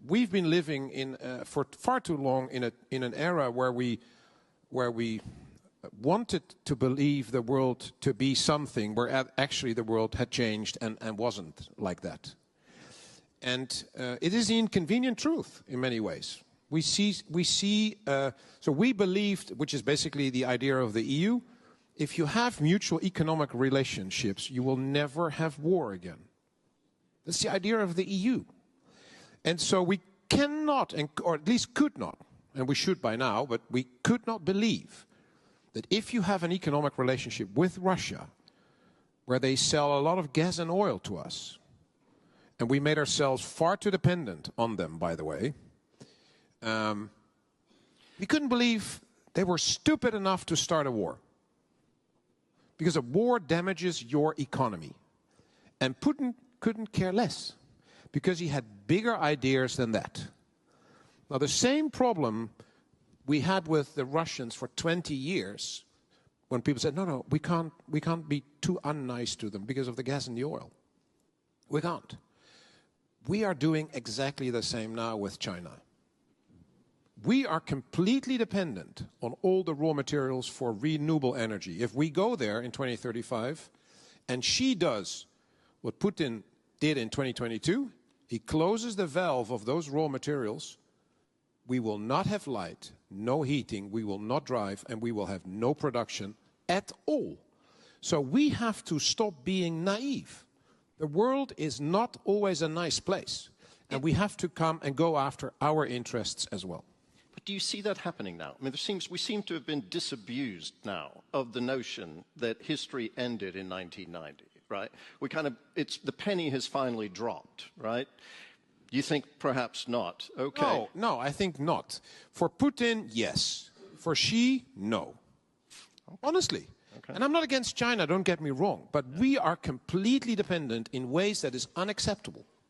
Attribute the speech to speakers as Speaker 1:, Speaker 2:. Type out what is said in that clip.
Speaker 1: we've been living in for far too long in an era where we wanted to believe the world to be something where actually the world had changed and wasn't like that. And it is the inconvenient truth in many ways. So we believed, which is basically the idea of the EU, if you have mutual economic relationships, you will never have war again. That's the idea of the EU. And so we cannot, or at least could not, and we should by now, but we could not believe that if you have an economic relationship with Russia, where they sell a lot of gas and oil to us, and we made ourselves far too dependent on them, by the way, we couldn't believe they were stupid enough to start a war. Because a war damages your economy. And Putin couldn't care less, because he had bigger ideas than that. Now, the same problem we had with the Russians for 20 years, when people said, no, we can't be too unnice to them because of the gas and the oil. We can't. We are doing exactly the same now with China. We are completely dependent on all the raw materials for renewable energy. If we go there in 2035, and Xi does what Putin did in 2022, he closes the valve of those raw materials, we will not have light, no heating, we will not drive, and we will have no production at all. So we have to stop being naive. The world is not always a nice place, and we have to come and go after our interests as well.
Speaker 2: But do you see that happening now? I mean, we seem to have been disabused now of the notion that history ended in 1990, right? The penny has finally dropped, right? You think perhaps not? Okay.
Speaker 1: No, I think not. For Putin, yes. For Xi, no. Okay. Honestly. Okay. And I'm not against China, don't get me wrong, but we are completely dependent in ways that is unacceptable.